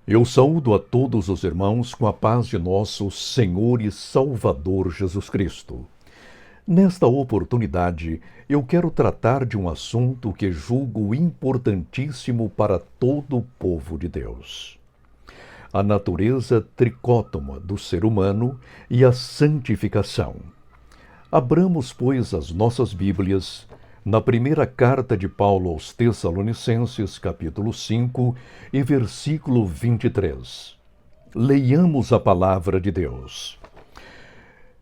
Eu saúdo a todos os irmãos com a paz de nosso Senhor e Salvador Jesus Cristo. Nesta oportunidade, eu quero tratar de um assunto que julgo importantíssimo para todo o povo de Deus: a natureza tricótoma do ser humano e a santificação. Abramos, pois, as nossas Bíblias na primeira carta de Paulo aos Tessalonicenses, capítulo 5, e versículo 23. Leiamos a palavra de Deus.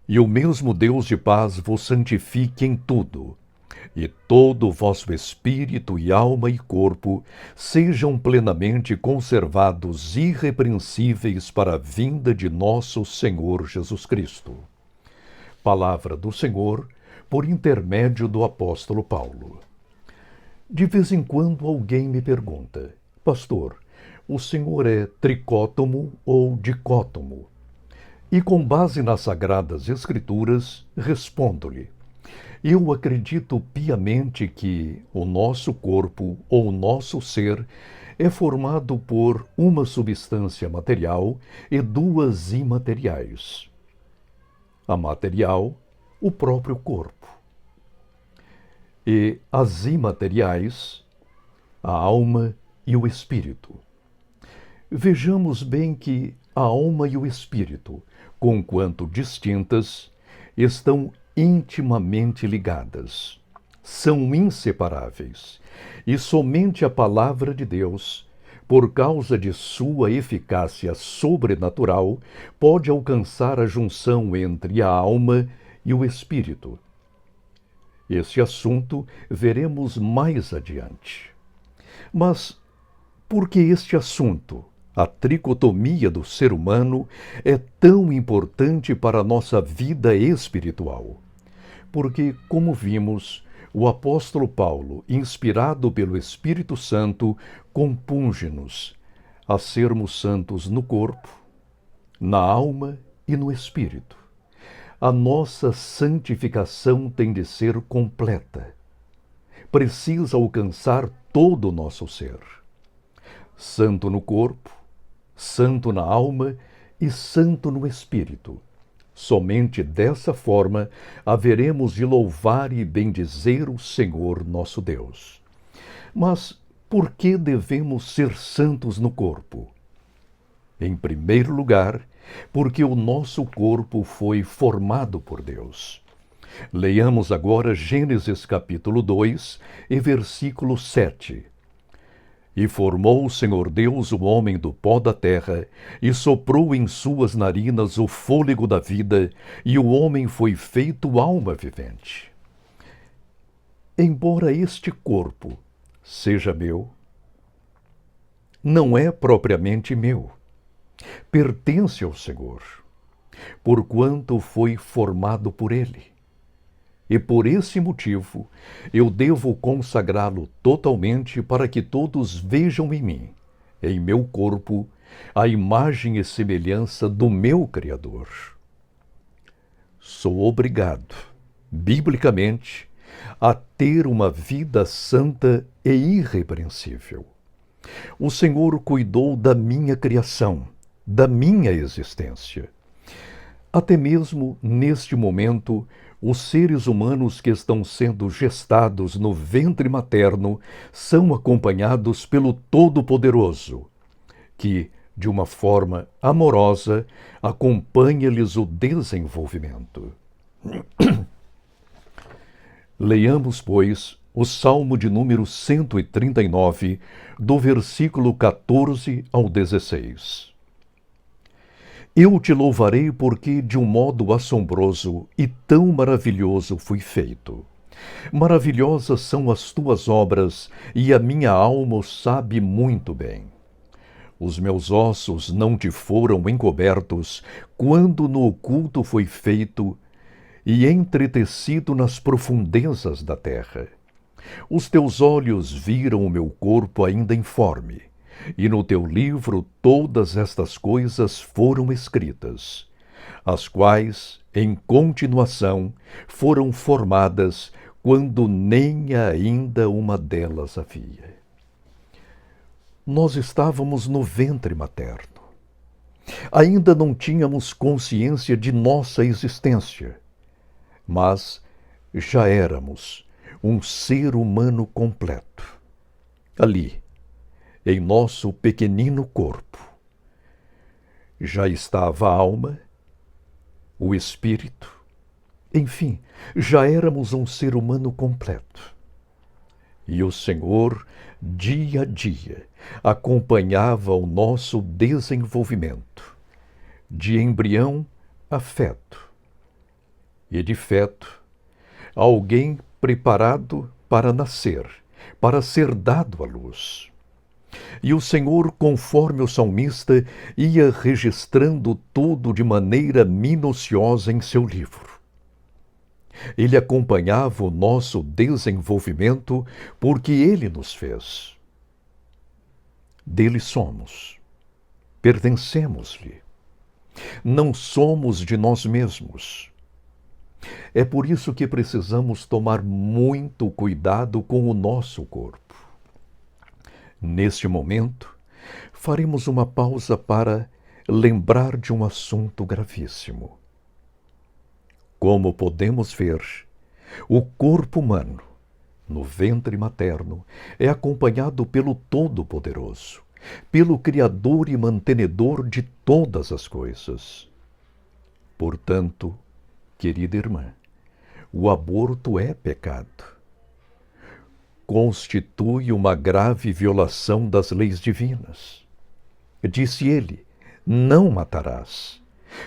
E o mesmo Deus de paz vos santifique em tudo, e todo o vosso espírito e alma e corpo sejam plenamente conservados irrepreensíveis para a vinda de nosso Senhor Jesus Cristo. Palavra do Senhor, por intermédio do apóstolo Paulo. De vez em quando alguém me pergunta: Pastor, o senhor é tricótomo ou dicótomo? E com base nas Sagradas Escrituras, respondo-lhe: eu acredito piamente que o nosso corpo ou o nosso ser é formado por uma substância material e duas imateriais. A material, o próprio corpo, e as imateriais, a alma e o espírito. Vejamos bem que a alma e o espírito, conquanto distintas, estão intimamente ligadas, são inseparáveis, e somente a palavra de Deus, por causa de sua eficácia sobrenatural, pode alcançar a junção entre a alma e o espírito. Este assunto veremos mais adiante. Mas por que este assunto, a tricotomia do ser humano, é tão importante para a nossa vida espiritual? Porque, como vimos, o apóstolo Paulo, inspirado pelo Espírito Santo, compunge-nos a sermos santos no corpo, na alma e no espírito. A nossa santificação tem de ser completa. Precisa alcançar todo o nosso ser. Santo no corpo, santo na alma e santo no espírito. Somente dessa forma haveremos de louvar e bendizer o Senhor nosso Deus. Mas por que devemos ser santos no corpo? Em primeiro lugar, porque o nosso corpo foi formado por Deus. Leiamos agora Gênesis capítulo 2 e versículo 7. E formou o Senhor Deus o homem do pó da terra, e soprou em suas narinas o fôlego da vida, e o homem foi feito alma vivente. Embora este corpo seja meu, não é propriamente meu. Pertence ao Senhor, porquanto foi formado por Ele. E por esse motivo, eu devo consagrá-lo totalmente para que todos vejam em mim, em meu corpo, a imagem e semelhança do meu Criador. Sou obrigado, biblicamente, a ter uma vida santa e irrepreensível. O Senhor cuidou da minha criação, da minha existência. Até mesmo neste momento, os seres humanos que estão sendo gestados no ventre materno são acompanhados pelo Todo-Poderoso, que, de uma forma amorosa, acompanha-lhes o desenvolvimento. Leiamos, pois, o Salmo de número 139, do versículo 14 ao 16. Eu te louvarei porque de um modo assombroso e tão maravilhoso fui feito. Maravilhosas são as tuas obras, e a minha alma o sabe muito bem. Os meus ossos não te foram encobertos, quando no oculto foi feito, e entretecido nas profundezas da terra. Os teus olhos viram o meu corpo ainda informe, e no teu livro todas estas coisas foram escritas, as quais, em continuação, foram formadas quando nem ainda uma delas havia. nós estávamos no ventre materno. Ainda não tínhamos consciência de nossa existência, mas já éramos um ser humano completo. Ali, em nosso pequenino corpo, já estava a alma, o espírito, enfim, já éramos um ser humano completo. E o Senhor, dia a dia, acompanhava o nosso desenvolvimento, de embrião a feto, e de feto, alguém preparado para nascer, para ser dado à luz. E o Senhor, conforme o salmista, ia registrando tudo de maneira minuciosa em seu livro. Ele acompanhava o nosso desenvolvimento porque Ele nos fez. Dele somos, pertencemos-lhe. Não somos de nós mesmos. É por isso que precisamos tomar muito cuidado com o nosso corpo. Neste momento, faremos uma pausa para lembrar de um assunto gravíssimo. Como podemos ver, o corpo humano, no ventre materno, é acompanhado pelo Todo-Poderoso, pelo Criador e mantenedor de todas as coisas. Portanto, querida irmã, o aborto é pecado. Constitui uma grave violação das leis divinas. Disse ele: não matarás,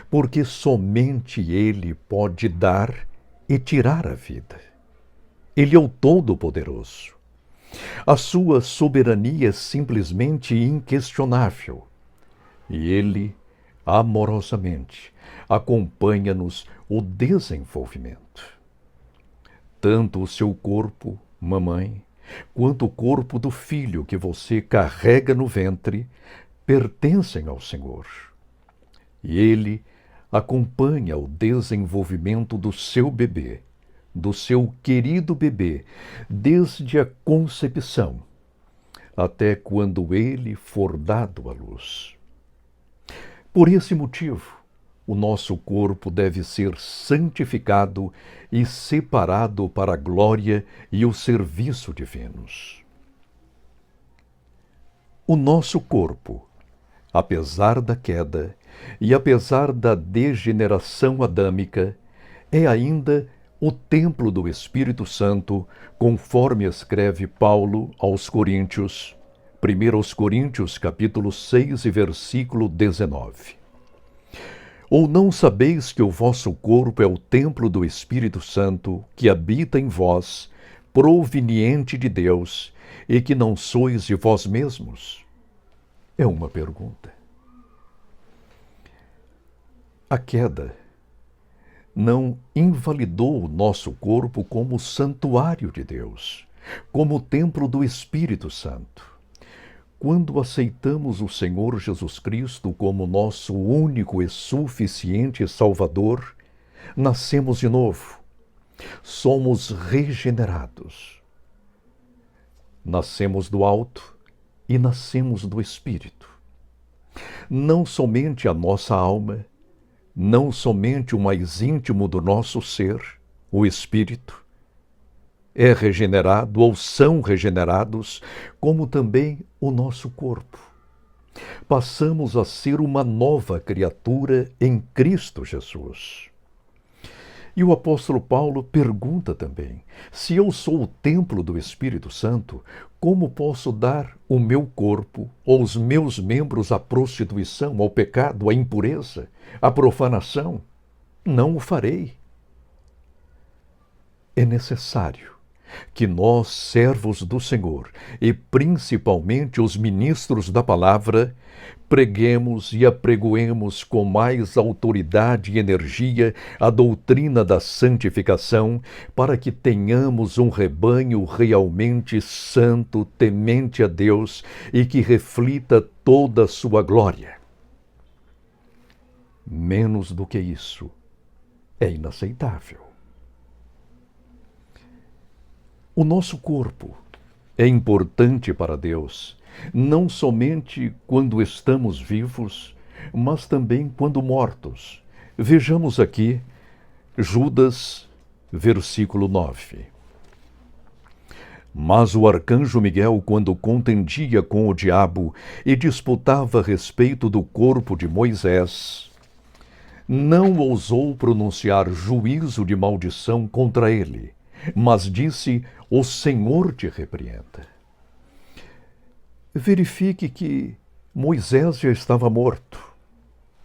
porque somente Ele pode dar e tirar a vida. Ele é o Todo-Poderoso. A sua soberania é simplesmente inquestionável. E Ele, amorosamente, acompanha-nos o desenvolvimento. Tanto o seu corpo, mamãe, quanto o corpo do filho que você carrega no ventre, pertencem ao Senhor. E Ele acompanha o desenvolvimento do seu bebê, do seu querido bebê, desde a concepção até quando ele for dado à luz. Por esse motivo, o nosso corpo deve ser santificado e separado para a glória e o serviço divinos. O nosso corpo, apesar da queda e apesar da degeneração adâmica, é ainda o templo do Espírito Santo, conforme escreve Paulo aos Coríntios, 1 Coríntios capítulo 6 e versículo 19. Ou não sabeis que o vosso corpo é o templo do Espírito Santo, que habita em vós, proveniente de Deus, e que não sois de vós mesmos? É uma pergunta. A queda não invalidou o nosso corpo como santuário de Deus, como templo do Espírito Santo. Quando aceitamos o Senhor Jesus Cristo como nosso único e suficiente Salvador, nascemos de novo. Somos regenerados. Nascemos do alto e nascemos do Espírito. Não somente a nossa alma, não somente o mais íntimo do nosso ser, o Espírito, é regenerado ou são regenerados, como também o nosso corpo. Passamos a ser uma nova criatura em Cristo Jesus. E o apóstolo Paulo pergunta também: se eu sou o templo do Espírito Santo, como posso dar o meu corpo ou os meus membros à prostituição, ao pecado, à impureza, à profanação? Não o farei. É necessário que nós, servos do Senhor, e principalmente os ministros da palavra, preguemos e apregoemos com mais autoridade e energia a doutrina da santificação, para que tenhamos um rebanho realmente santo, temente a Deus e que reflita toda a sua glória. Menos do que isso é inaceitável. O nosso corpo é importante para Deus, não somente quando estamos vivos, mas também quando mortos. Vejamos aqui Judas, versículo 9. Mas o arcanjo Miguel, quando contendia com o diabo e disputava a respeito do corpo de Moisés, não ousou pronunciar juízo de maldição contra ele, mas disse: o Senhor te repreenda. Verifique que Moisés já estava morto.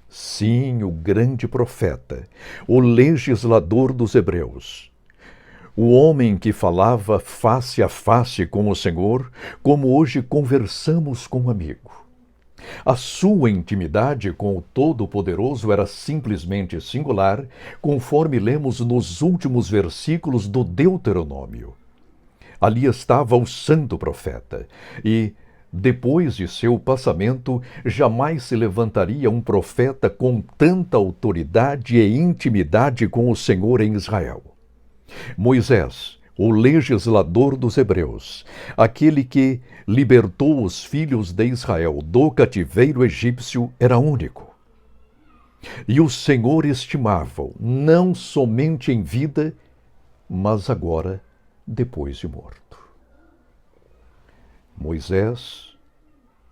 Sim, o grande profeta, o legislador dos hebreus. O homem que falava face a face com o Senhor, como hoje conversamos com um amigo. A sua intimidade com o Todo-Poderoso era simplesmente singular, conforme lemos nos últimos versículos do Deuteronômio. Ali estava o santo profeta, e, depois de seu passamento, jamais se levantaria um profeta com tanta autoridade e intimidade com o Senhor em Israel. Moisés, o legislador dos hebreus, aquele que libertou os filhos de Israel do cativeiro egípcio, era único. E o Senhor estimava-o não somente em vida, mas agora depois de morto. Moisés,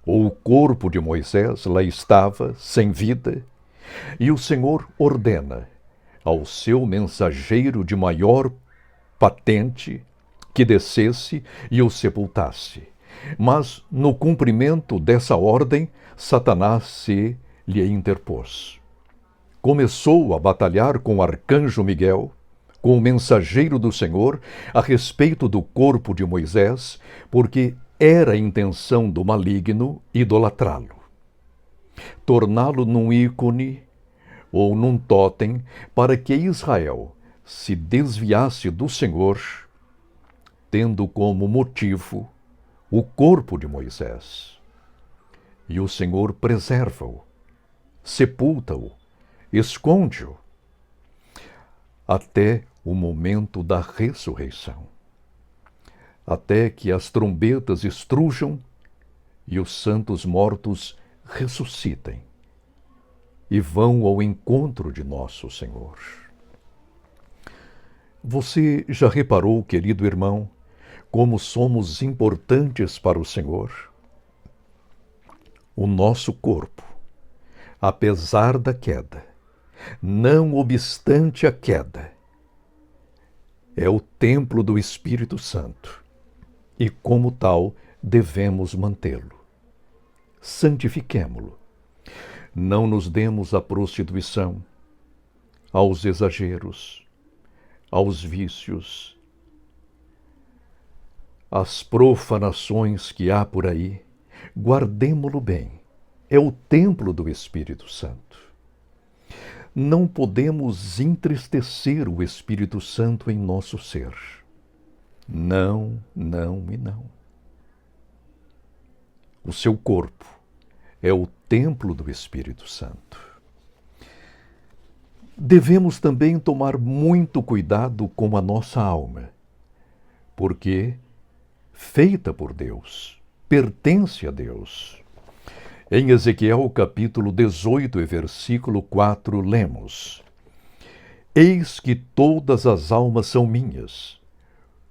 ou o corpo de Moisés, lá estava, sem vida, e o Senhor ordena ao seu mensageiro de maior patente que descesse e o sepultasse. Mas, no cumprimento dessa ordem, Satanás se lhe interpôs. Começou a batalhar com o arcanjo Miguel, com o mensageiro do Senhor, a respeito do corpo de Moisés, porque era a intenção do maligno idolatrá-lo, torná-lo num ícone ou num tótem, para que Israel se desviasse do Senhor, tendo como motivo o corpo de Moisés. E o Senhor preserva-o, sepulta-o, esconde-o, até o momento da ressurreição, até que as trombetas estrujam e os santos mortos ressuscitem e vão ao encontro de nosso Senhor. Você já reparou, querido irmão, como somos importantes para o Senhor? O nosso corpo, apesar da queda, não obstante a queda, é o templo do Espírito Santo e, como tal, devemos mantê-lo. Santifiquemo-lo. Não nos demos à prostituição, aos exageros, aos vícios, às profanações que há por aí. Guardemo-lo bem. É o templo do Espírito Santo. Não podemos entristecer o Espírito Santo em nosso ser. Não, não e não. O seu corpo é o templo do Espírito Santo. Devemos também tomar muito cuidado com a nossa alma, porque, feita por Deus, pertence a Deus. Em Ezequiel capítulo 18 e versículo 4, lemos: Eis que todas as almas são minhas,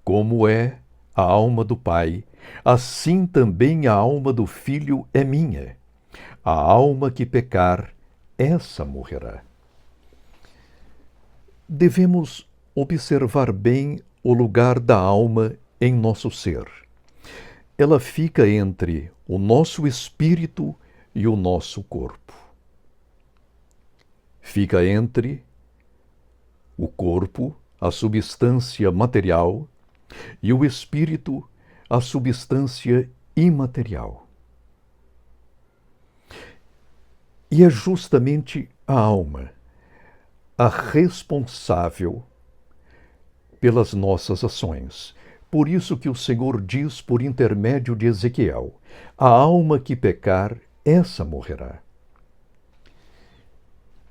como é a alma do Pai, assim também a alma do Filho é minha. A alma que pecar, essa morrerá. Devemos observar bem o lugar da alma em nosso ser. Ela fica entre o nosso espírito e o nosso corpo. Fica entre o corpo, a substância material, e o espírito, a substância imaterial. E é justamente a alma a responsável pelas nossas ações. Por isso que o Senhor diz por intermédio de Ezequiel: a alma que pecar, essa morrerá.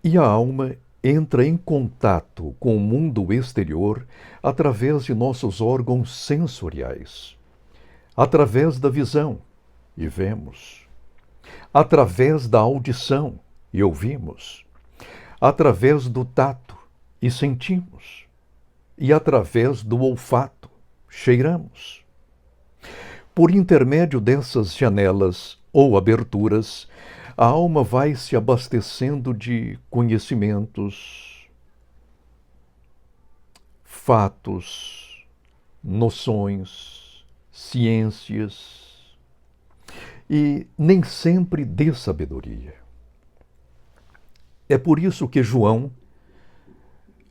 E a alma entra em contato com o mundo exterior através de nossos órgãos sensoriais. através da visão, e vemos, através da audição, e ouvimos, através do tato, e sentimos, e através do olfato, cheiramos. Por intermédio dessas janelas ou aberturas, a alma vai se abastecendo de conhecimentos, fatos, noções, ciências, e nem sempre de sabedoria. É por isso que João,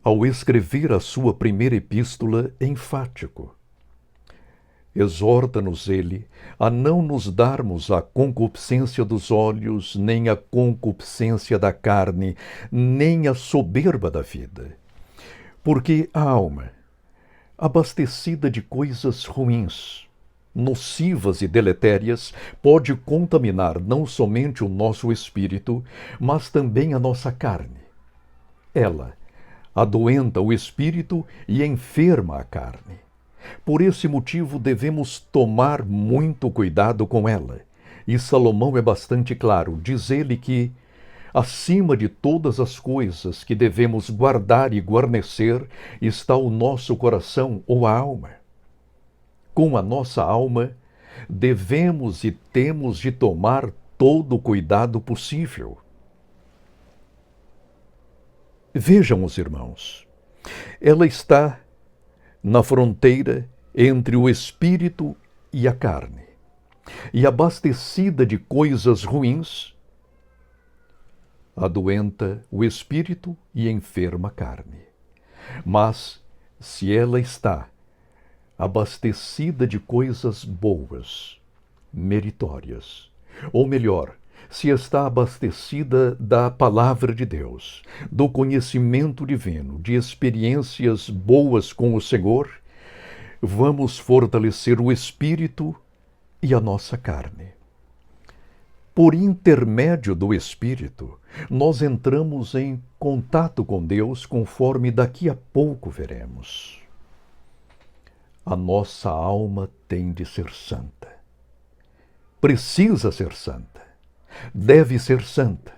ao escrever a sua primeira epístola, é enfático. Exorta-nos ele a não nos darmos à concupiscência dos olhos, nem à concupiscência da carne, nem à soberba da vida. Porque a alma, abastecida de coisas ruins, nocivas e deletérias, pode contaminar não somente o nosso espírito, mas também a nossa carne. Ela adoenta o espírito e enferma a carne. Por esse motivo devemos tomar muito cuidado com ela. E Salomão é bastante claro, diz ele que, acima de todas as coisas que devemos guardar e guarnecer, está o nosso coração ou a alma. Com a nossa alma, devemos e temos de tomar todo o cuidado possível. Vejam os irmãos, ela está na fronteira entre o espírito e a carne, e abastecida de coisas ruins, adoenta o espírito e enferma a carne. Mas, se ela está abastecida de coisas boas, meritórias, ou melhor, se está abastecida da palavra de Deus, do conhecimento divino, de experiências boas com o Senhor, vamos fortalecer o espírito e a nossa carne. Por intermédio do espírito, nós entramos em contato com Deus, conforme daqui a pouco veremos. A nossa alma tem de ser santa. Precisa ser santa. Deve ser santa.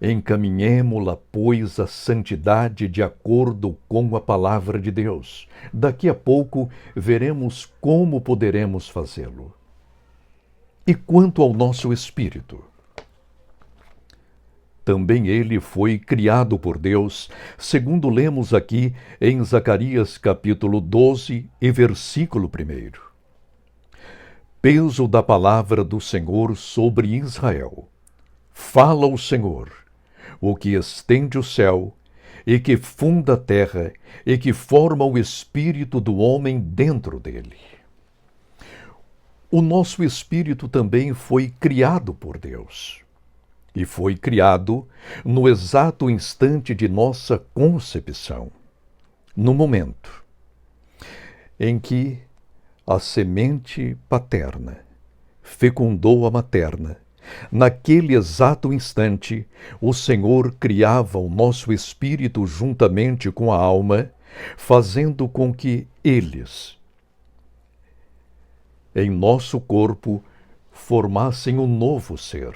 Encaminhemo-la, pois, à santidade de acordo com a palavra de Deus. Daqui a pouco veremos como poderemos fazê-lo. E quanto ao nosso espírito? Também ele foi criado por Deus, segundo lemos aqui em Zacarias capítulo 12 e versículo 1. Peso da palavra do Senhor sobre Israel. Fala o Senhor, o que estende o céu, e que funda a terra, e que forma o espírito do homem dentro dele. O nosso espírito também foi criado por Deus. E foi criado no exato instante de nossa concepção, no momento em que a semente paterna fecundou a materna. Naquele exato instante, o Senhor criava o nosso espírito juntamente com a alma, fazendo com que eles, em nosso corpo, formassem um novo ser,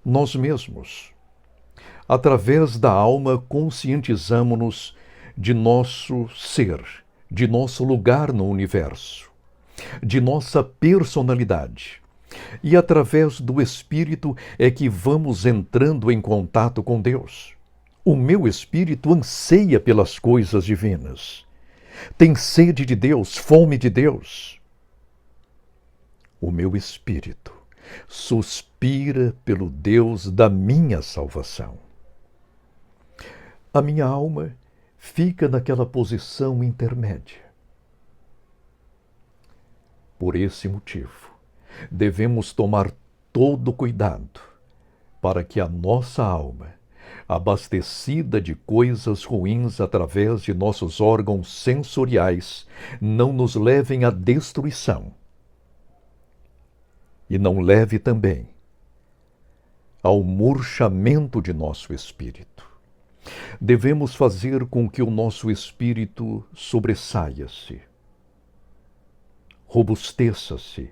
nós mesmos. Através da alma, conscientizamo-nos de nosso ser, de nosso lugar no universo, de nossa personalidade. E através do Espírito é que vamos entrando em contato com Deus. O meu espírito anseia pelas coisas divinas. Tem sede de Deus, fome de Deus. O meu espírito suspira pelo Deus da minha salvação. A minha alma fica naquela posição intermédia. Por esse motivo, devemos tomar todo cuidado para que a nossa alma, abastecida de coisas ruins através de nossos órgãos sensoriais, não nos levem à destruição e não leve também ao murchamento de nosso espírito. Devemos fazer com que o nosso espírito sobressaia-se, robusteça-se,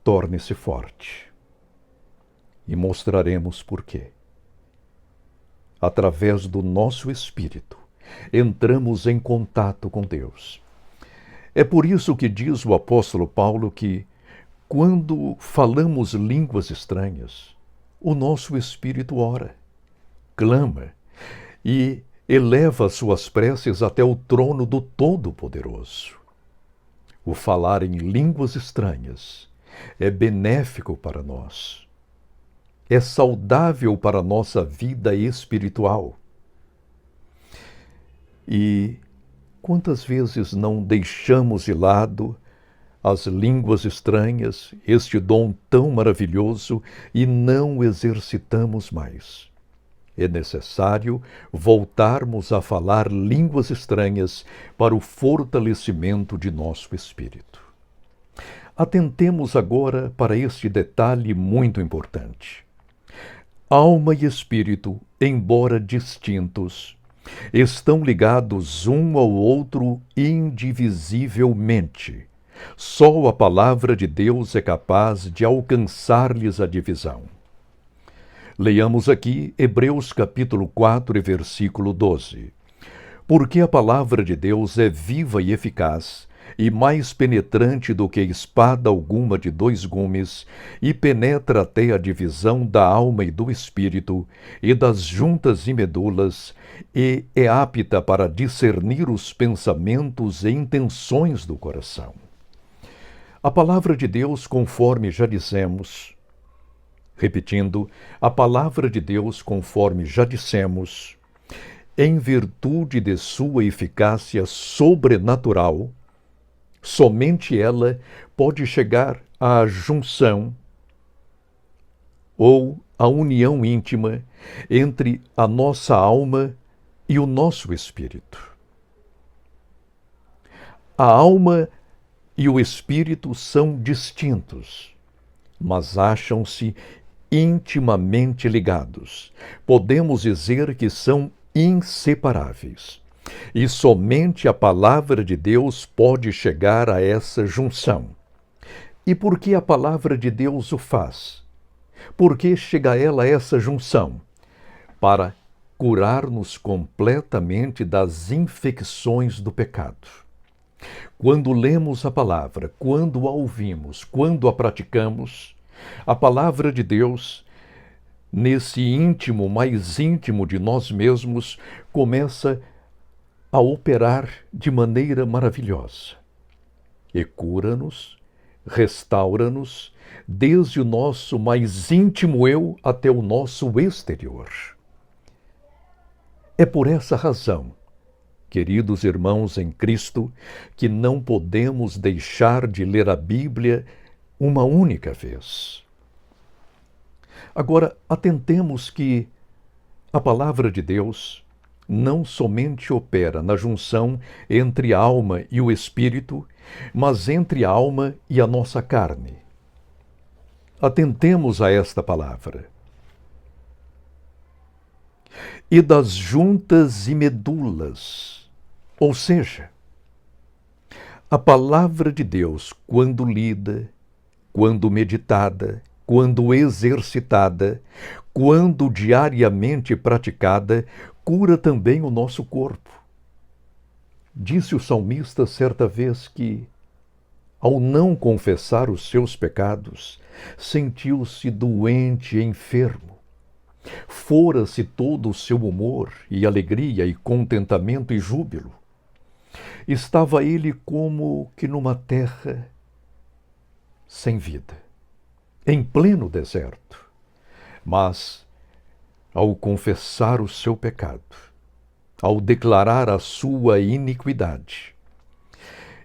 torne-se forte. E mostraremos por quê. Através do nosso espírito, entramos em contato com Deus. É por isso que diz o apóstolo Paulo que, quando falamos línguas estranhas, o nosso espírito ora, clama e eleva suas preces até o trono do Todo-Poderoso. O falar em línguas estranhas é benéfico para nós. É saudável para a nossa vida espiritual. E quantas vezes não deixamos de lado as línguas estranhas, este dom tão maravilhoso, e não exercitamos mais? É necessário voltarmos a falar línguas estranhas para o fortalecimento de nosso espírito. Atentemos agora para este detalhe muito importante. Alma e espírito, embora distintos, estão ligados um ao outro indivisivelmente. Só a palavra de Deus é capaz de alcançar-lhes a divisão. Leiamos aqui Hebreus capítulo 4 e versículo 12. Porque a palavra de Deus é viva e eficaz, e mais penetrante do que espada alguma de dois gumes, e penetra até a divisão da alma e do espírito, e das juntas e medulas, e é apta para discernir os pensamentos e intenções do coração. A palavra de Deus, conforme já dissemos, repetindo, a palavra de Deus, conforme já dissemos, em virtude de sua eficácia sobrenatural, somente ela pode chegar à junção ou à união íntima entre a nossa alma e o nosso espírito. A alma e o espírito são distintos, mas acham-se intimamente ligados. Podemos dizer que são inseparáveis. E somente a palavra de Deus pode chegar a essa junção. E por que a palavra de Deus o faz? Por que chega ela a essa junção? Para curar-nos completamente das infecções do pecado. Quando lemos a palavra, quando a ouvimos, quando a praticamos, a palavra de Deus, nesse íntimo, mais íntimo de nós mesmos, começa a operar de maneira maravilhosa. E cura-nos, restaura-nos, desde o nosso mais íntimo eu até o nosso exterior. É por essa razão, queridos irmãos em Cristo, que não podemos deixar de ler a Bíblia uma única vez. Agora, atentemos que a palavra de Deus não somente opera na junção entre a alma e o espírito, mas entre a alma e a nossa carne. Atentemos a esta palavra. E das juntas e medulas, ou seja, a palavra de Deus, quando lida, quando meditada, quando exercitada, quando diariamente praticada, cura também o nosso corpo. Disse o salmista certa vez que, ao não confessar os seus pecados, sentiu-se doente e enfermo. Fora-se todo o seu humor e alegria e contentamento e júbilo. Estava ele como que numa terra sem vida, em pleno deserto. Mas, ao confessar o seu pecado, ao declarar a sua iniquidade,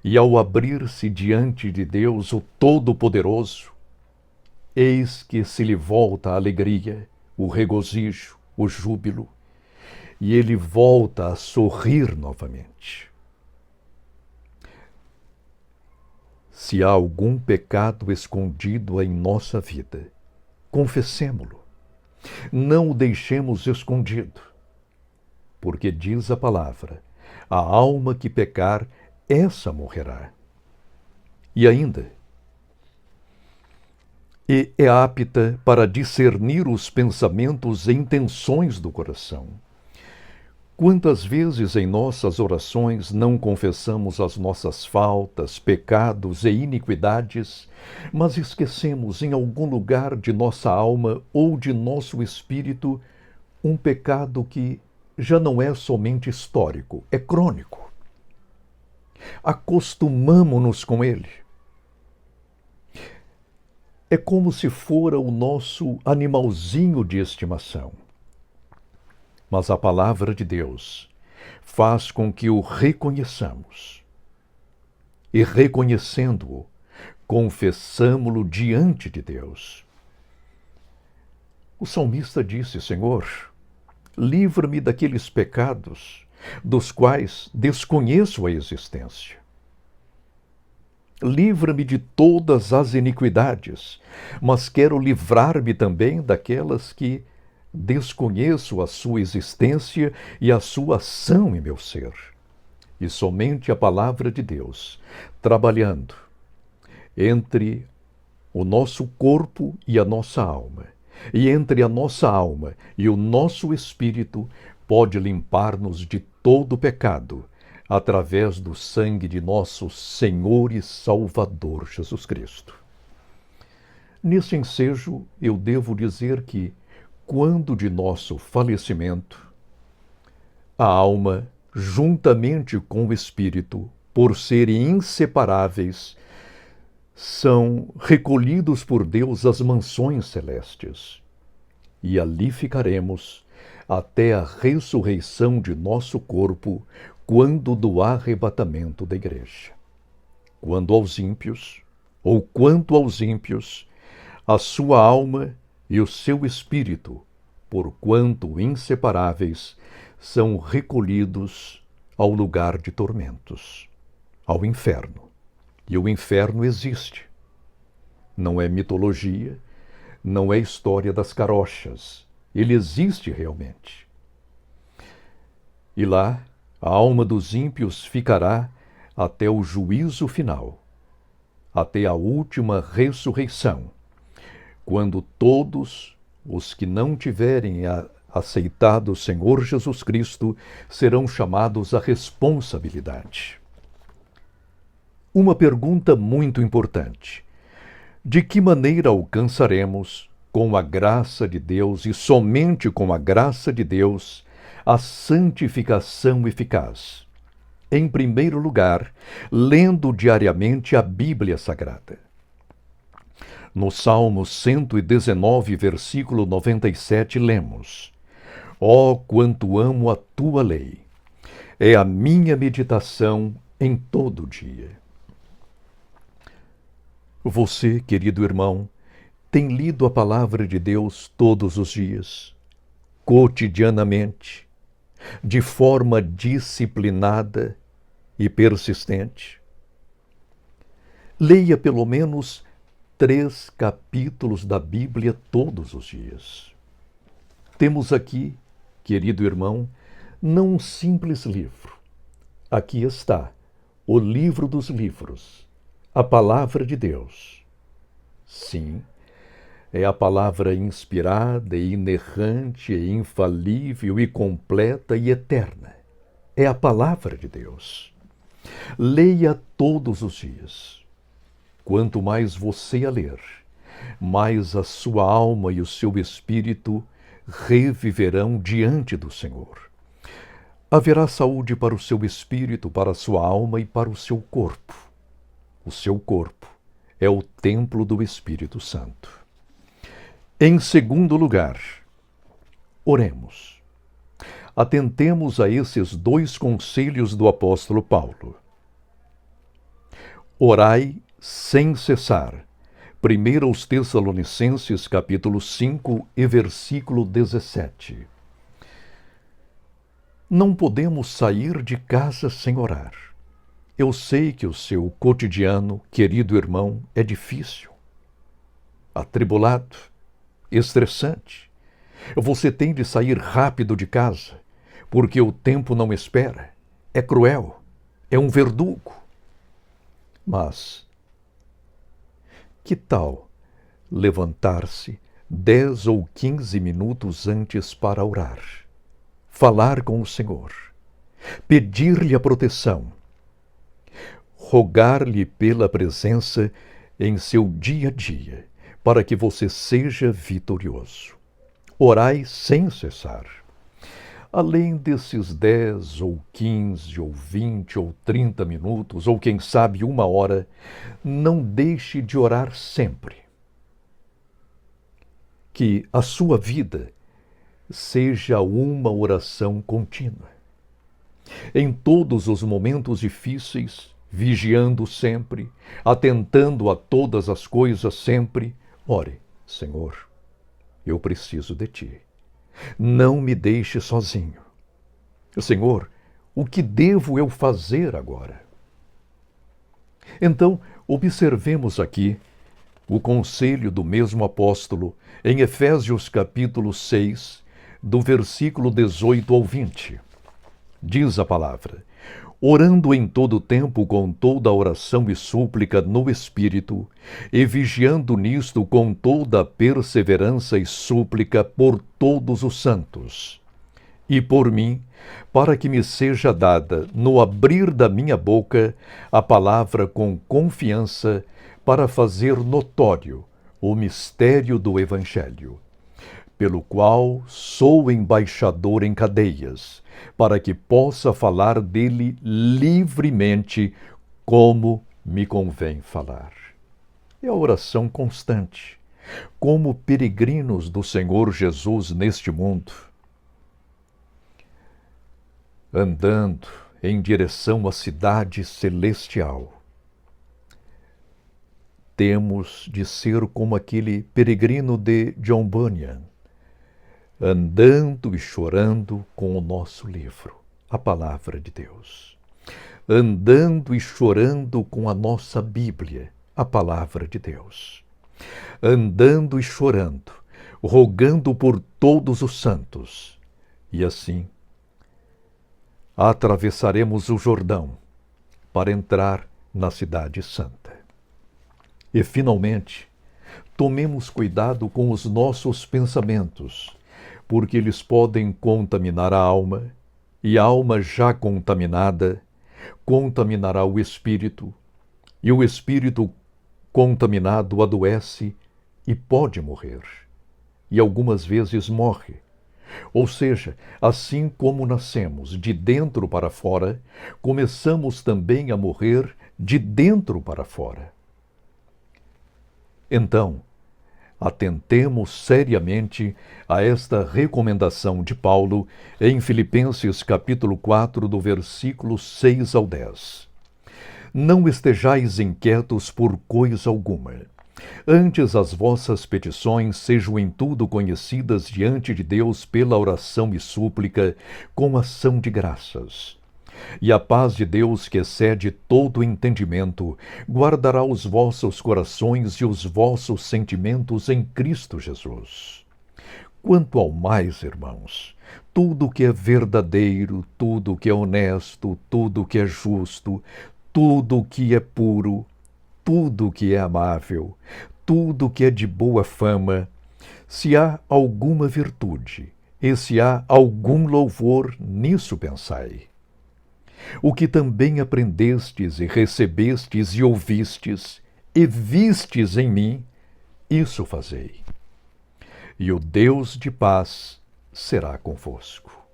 e ao abrir-se diante de Deus, o Todo-Poderoso, eis que se lhe volta a alegria, o regozijo, o júbilo, e ele volta a sorrir novamente. Se há algum pecado escondido em nossa vida, confessemo-lo. Não o deixemos escondido, porque diz a palavra, a alma que pecar, essa morrerá. E ainda, e é apta para discernir os pensamentos e intenções do coração. Quantas vezes em nossas orações não confessamos as nossas faltas, pecados e iniquidades, mas esquecemos em algum lugar de nossa alma ou de nosso espírito um pecado que já não é somente histórico, é crônico. Acostumamo-nos com ele. É como se fora o nosso animalzinho de estimação. Mas a palavra de Deus faz com que o reconheçamos. E reconhecendo-o, confessamo-lo diante de Deus. O salmista disse: Senhor, livra-me daqueles pecados dos quais desconheço a existência. Livra-me de todas as iniquidades, mas quero livrar-me também daquelas que desconheço a sua existência e a sua ação em meu ser. E somente a palavra de Deus, trabalhando entre o nosso corpo e a nossa alma, e entre a nossa alma e o nosso espírito, pode limpar-nos de todo pecado, através do sangue de nosso Senhor e Salvador Jesus Cristo. Nesse ensejo, eu devo dizer que, quando de nosso falecimento, a alma, juntamente com o espírito, por serem inseparáveis, são recolhidos por Deus às mansões celestes. E ali ficaremos até a ressurreição de nosso corpo, quando do arrebatamento da igreja. Quanto aos ímpios, a sua alma e o seu espírito, porquanto inseparáveis, são recolhidos ao lugar de tormentos, ao inferno. E o inferno existe. Não é mitologia, não é história das carochas. Ele existe realmente. E lá, a alma dos ímpios ficará até o juízo final, até a última ressurreição, quando todos os que não tiverem aceitado o Senhor Jesus Cristo serão chamados à responsabilidade. Uma pergunta muito importante: de que maneira alcançaremos, com a graça de Deus e somente com a graça de Deus, a santificação eficaz? Em primeiro lugar, lendo diariamente a Bíblia Sagrada. No Salmo 119, versículo 97, lemos: Ó, quanto amo a tua lei! É a minha meditação em todo o dia. Você, querido irmão, tem lido a palavra de Deus todos os dias, cotidianamente, de forma disciplinada e persistente? Leia pelo menos 3 capítulos da Bíblia todos os dias. Temos aqui, querido irmão, não um simples livro. Aqui está o livro dos livros, a palavra de Deus. Sim, é a palavra inspirada e inerrante e infalível e completa e eterna. É a palavra de Deus. Leia todos os dias. Quanto mais você a ler, mais a sua alma e o seu espírito reviverão diante do Senhor. Haverá saúde para o seu espírito, para a sua alma e para o seu corpo. O seu corpo é o templo do Espírito Santo. Em segundo lugar, oremos. Atentemos a esses 2 conselhos do apóstolo Paulo. Orai sem cessar. 1 aos Tessalonicenses, capítulo 5 e versículo 17. Não podemos sair de casa sem orar. Eu sei que o seu cotidiano, querido irmão, é difícil, atribulado, estressante. Você tem de sair rápido de casa, porque o tempo não espera, é cruel, é um verdugo. Mas Que tal levantar-se 10 ou 15 minutos antes para orar, falar com o Senhor, pedir-lhe a proteção, rogar-lhe pela presença em seu dia a dia, para que você seja vitorioso. Orai sem cessar. Além desses 10 ou 15 ou 20 ou 30 minutos, ou quem sabe 1 hora, não deixe de orar sempre. Que a sua vida seja uma oração contínua. Em todos os momentos difíceis, vigiando sempre, atentando a todas as coisas sempre, ore: Senhor, eu preciso de Ti. Não me deixe sozinho. Senhor, o que devo eu fazer agora? Então, observemos aqui o conselho do mesmo apóstolo em Efésios capítulo 6, do versículo 18 ao 20. Diz a palavra: orando em todo o tempo com toda oração e súplica no Espírito, e vigiando nisto com toda a perseverança e súplica por todos os santos, e por mim, para que me seja dada, no abrir da minha boca, a palavra com confiança, para fazer notório o mistério do Evangelho, pelo qual sou embaixador em cadeias, para que possa falar dele livremente, como me convém falar. É a oração constante, como peregrinos do Senhor Jesus neste mundo, andando em direção à cidade celestial. Temos de ser como aquele peregrino de John Bunyan, andando e chorando com o nosso livro, a Palavra de Deus. Andando e chorando com a nossa Bíblia, a Palavra de Deus. Andando e chorando, rogando por todos os santos. E assim, atravessaremos o Jordão para entrar na Cidade Santa. E, finalmente, tomemos cuidado com os nossos pensamentos, porque eles podem contaminar a alma, e a alma já contaminada contaminará o espírito, e o espírito contaminado adoece e pode morrer, e algumas vezes morre. Ou seja, assim como nascemos de dentro para fora, começamos também a morrer de dentro para fora. Então, atentemos seriamente a esta recomendação de Paulo em Filipenses capítulo 4, do versículo 6 ao 10. Não estejais inquietos por coisa alguma. Antes as vossas petições sejam em tudo conhecidas diante de Deus pela oração e súplica, com ação de graças. E a paz de Deus, que excede todo entendimento, guardará os vossos corações e os vossos sentimentos em Cristo Jesus. Quanto ao mais, irmãos, tudo que é verdadeiro, tudo que é honesto, tudo que é justo, tudo que é puro, tudo que é amável, tudo que é de boa fama, se há alguma virtude, e se há algum louvor, nisso pensai. O que também aprendestes e recebestes e ouvistes e vistes em mim, isso fazei. E o Deus de paz será convosco.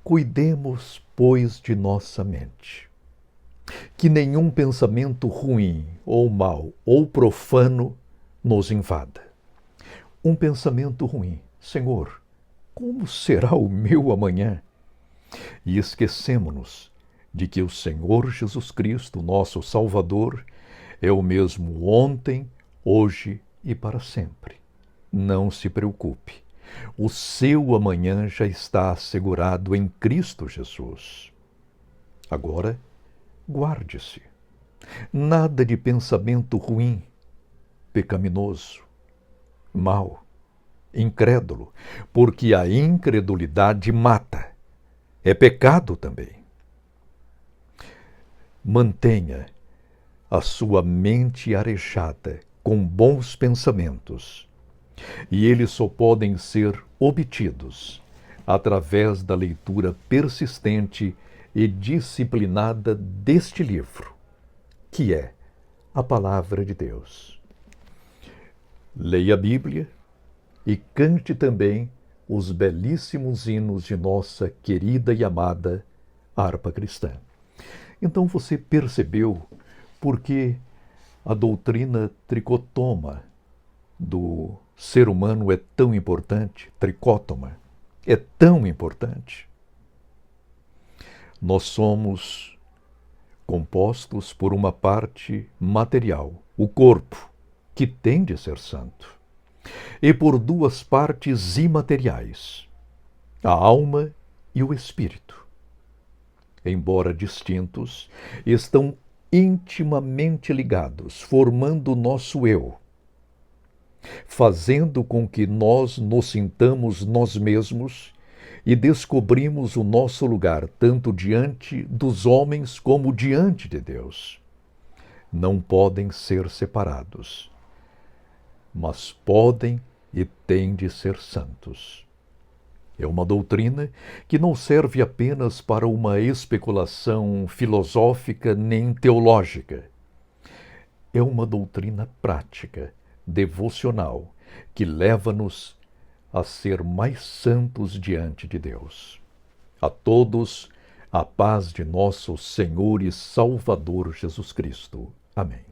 Cuidemos, pois, de nossa mente. Que nenhum pensamento ruim, ou mau, ou profano nos invada. Um pensamento ruim: Senhor, como será o meu amanhã? E esquecemo-nos de que o Senhor Jesus Cristo, nosso Salvador, é o mesmo ontem, hoje e para sempre. Não se preocupe. O seu amanhã já está assegurado em Cristo Jesus. Agora, guarde-se. Nada de pensamento ruim, pecaminoso, mau, incrédulo, porque a incredulidade mata. É pecado também. Mantenha a sua mente arejada com bons pensamentos, e eles só podem ser obtidos através da leitura persistente e disciplinada deste livro, que é a Palavra de Deus. Leia a Bíblia e cante também os belíssimos hinos de nossa querida e amada harpa cristã. Então você percebeu por que a doutrina tricotoma do ser humano é tão importante, tricótoma, é tão importante? Nós somos compostos por uma parte material, o corpo, que tem de ser santo, e por duas partes imateriais, a alma e o espírito. Embora distintos, estão intimamente ligados, formando o nosso eu, fazendo com que nós nos sintamos nós mesmos e descobrimos o nosso lugar, tanto diante dos homens como diante de Deus. Não podem ser separados, mas podem e têm de ser santos. É uma doutrina que não serve apenas para uma especulação filosófica nem teológica. É uma doutrina prática, devocional, que leva-nos a ser mais santos diante de Deus. A todos, a paz de nosso Senhor e Salvador Jesus Cristo. Amém.